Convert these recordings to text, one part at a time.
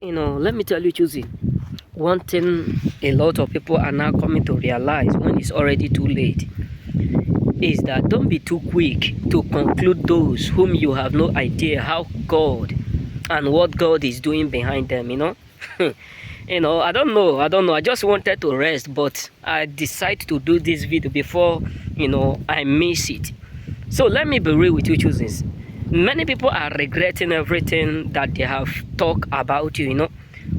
Let me tell you, Chuzi, one thing a lot of people are now coming to realize when it's already too late is that don't be too quick to conclude those whom you have no idea how God and what God is doing behind them. I don't know. I just wanted to rest, but I decided to do this video before, I miss it. So let me be real with you, choosers. Many people are regretting everything that they have talked about you,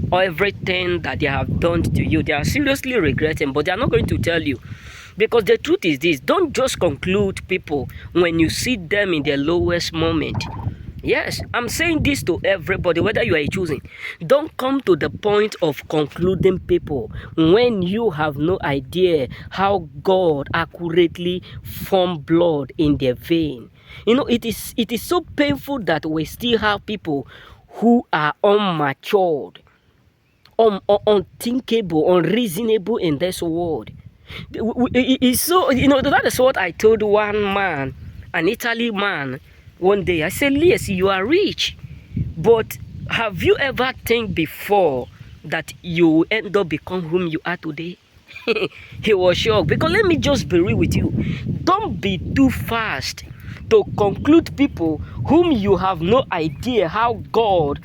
or everything that they have done to you. They are seriously regretting, but they are not going to tell you. Because the truth is this, don't just conclude people when you see them in their lowest moment. Yes, I'm saying this to everybody, whether you are choosing. Don't come to the point of concluding people when you have no idea how God accurately formed blood in their vein. It is so painful that we still have people who are unmatured, unthinkable, unreasonable in this world. It's so, that is what I told one man, an Italy man, one day. I said, yes, you are rich, but have you ever think before that you end up become whom you are today? He was shocked, because let me just be real with you. Don't be too fast to conclude people whom you have no idea how God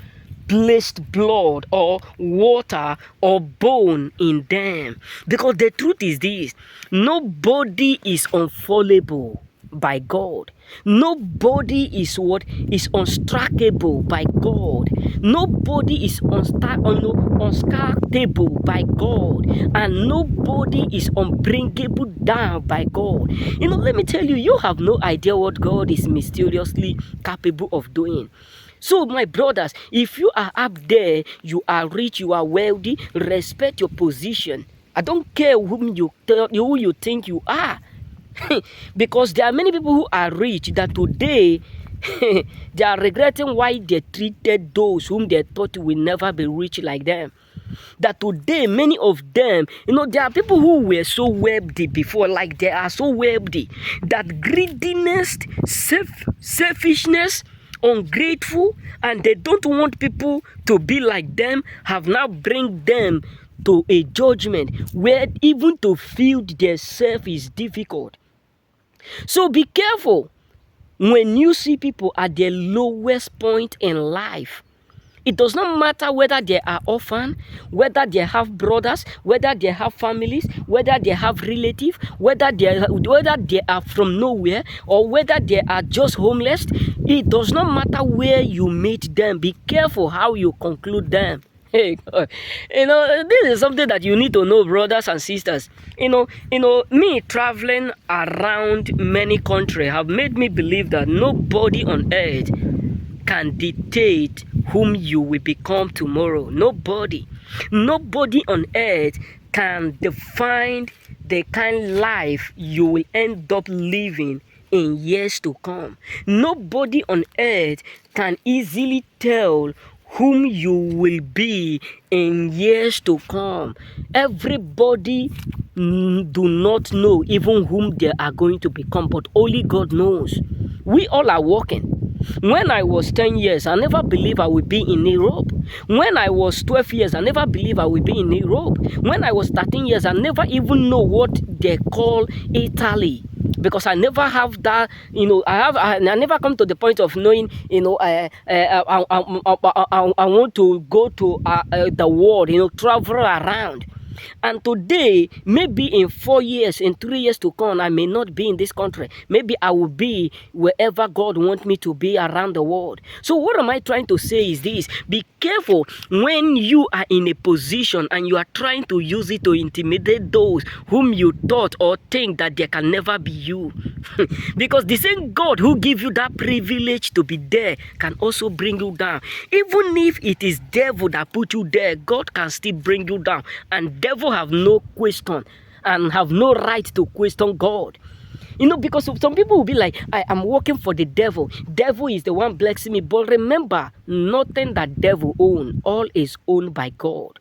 placed blood or water or bone in them. Because the truth is this, nobody is unfallible by God. Nobody is what is unstrackable by God. Nobody is unscartable by God, and nobody is unbringable down by God. Let me tell you, you have no idea what God is mysteriously capable of doing. So, my brothers, if you are up there, you are rich, you are wealthy, respect your position. I don't care who you think you are. Because there are many people who are rich that today they are regretting why they treated those whom they thought will never be rich like them. That today many of them, there are people who were so wealthy before, like they are so wealthy, that greediness, selfishness, ungrateful, and they don't want people to be like them, have now bring them to a judgment where even to feed themselves is difficult. So be careful when you see people at their lowest point in life. It does not matter whether they are orphan, whether they have brothers, whether they have families, whether they have relatives, whether they are from nowhere, or whether they are just homeless. It does not matter where you meet them. Be careful how you conclude them. Hey, God. This is something that you need to know, brothers and sisters. Me traveling around many countries have made me believe that nobody on earth can dictate whom you will become tomorrow. Nobody on earth can define the kind of life you will end up living in years to come. Nobody on earth can easily tell whom you will be in years to come. Everybody do not know even whom they are going to become, but only God knows. We all are walking. When I was 10 years, I never believed I would be in Europe. When I was 12 years, I never believed I would be in Europe. When I was 13 years, I never even know what they call Italy. Because I never have that, I never come to the point of knowing, I want to go to the world, travel around. And today, maybe in 4 years, in 3 years to come, I may not be in this country. Maybe I will be wherever God wants me to be around the world. So what am I trying to say is this: be careful when you are in a position and you are trying to use it to intimidate those whom you thought or think that they can never be you. Because the same God who gives you that privilege to be there can also bring you down. Even if it is devil that put you there, God can still bring you down. And devil have no question and have no right to question God. Because some people will be like, I am working for the devil. Devil is the one blessing me. But remember, nothing that devil own, all is owned by God.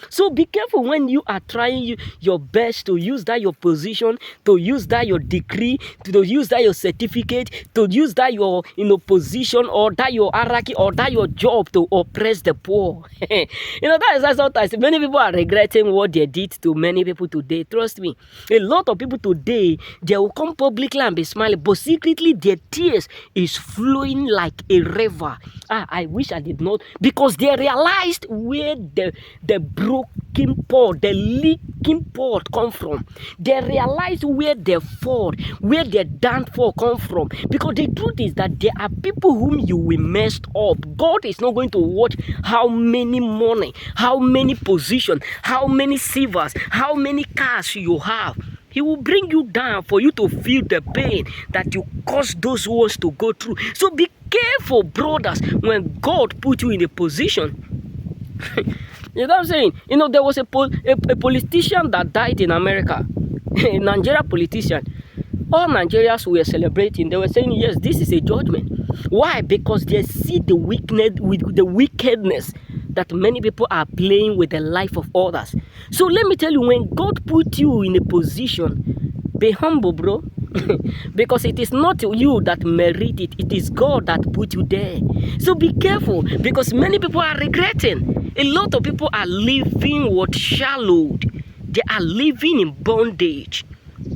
So be careful when you are trying your best to use that your position, to use that your degree, to use that your certificate, to use that your position, or that your hierarchy, or that your job to oppress the poor. That is why sometimes many people are regretting what they did to many people today. Trust me, a lot of people today, they will come publicly and be smiling, but secretly their tears is flowing like a river. I wish I did not, because they realized where the broken pot, the leaking pot come from. They realized where the fall, where the downfall come from. Because the truth is that there are people whom you will mess up. God is not going to watch how many money, how many position, how many silvers, how many cars you have. He will bring you down for you to feel the pain that you caused those ones to go through. So be careful, brothers, when God put you in a position. You know what I'm saying? There was a politician that died in America, a Nigerian politician. All Nigerians were celebrating. They were saying, yes, this is a judgment. Why? Because they see the wickedness that many people are playing with the life of others. So let me tell you, when God put you in a position, be humble, bro. Because it is not you that merit it. It is God that put you there. So be careful, because many people are regretting. A lot of people are living what shallowed. They are living in bondage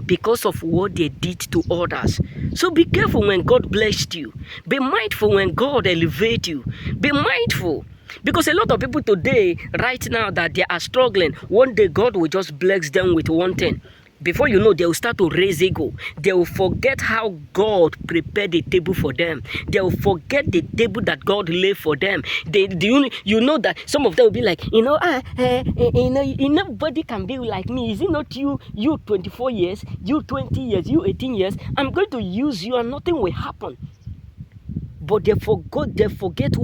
because of what they did to others. So be careful when God blessed you. Be mindful when God elevates you. Be mindful. Because a lot of people today, right now, that they are struggling, one day God will just bless them with one thing. Before you know, they will start to raise ego. They will forget how God prepared the table for them. They will forget the table that God laid for them. You know that some of them will be like, nobody can be like me. Is it not you? You 24 years, you 20 years, you 18 years. I'm going to use you and nothing will happen. But they forget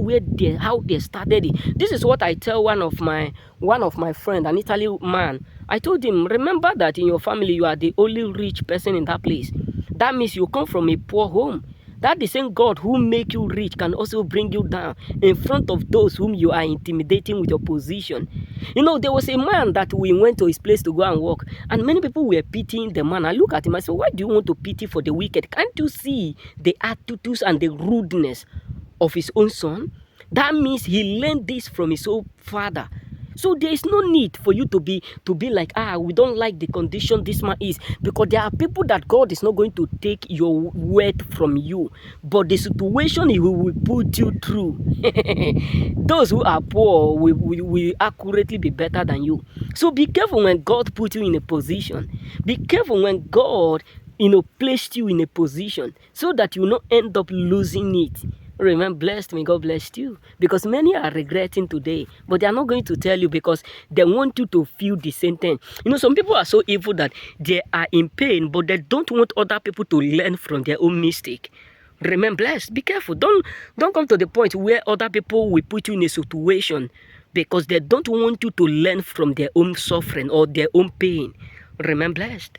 how they started it. This is what I tell one of my friend, an Italian man. I told him, remember that in your family you are the only rich person in that place. That means you come from a poor home. That the same God who make you rich can also bring you down in front of those whom you are intimidating with your position. There was a man that we went to his place to go and work, and many people were pitying the man. I look at him, I said, why do you want to pity for the wicked? Can't you see the attitudes and the rudeness of his own son? That means he learned this from his own father. So there is no need for you to be like, we don't like the condition this man is, because there are people that God is not going to take your word from you, but the situation he will put you through. Those who are poor will accurately be better than you. So be careful when God put you in a position. Be careful when God placed you in a position, so that you will not end up losing it. Remain blessed. May God bless you. Because many are regretting today, but they are not going to tell you, because they want you to feel the same thing. Some people are so evil that they are in pain, but they don't want other people to learn from their own mistake. Remain blessed. Be careful. Don't come to the point where other people will put you in a situation because they don't want you to learn from their own suffering or their own pain. Remain blessed.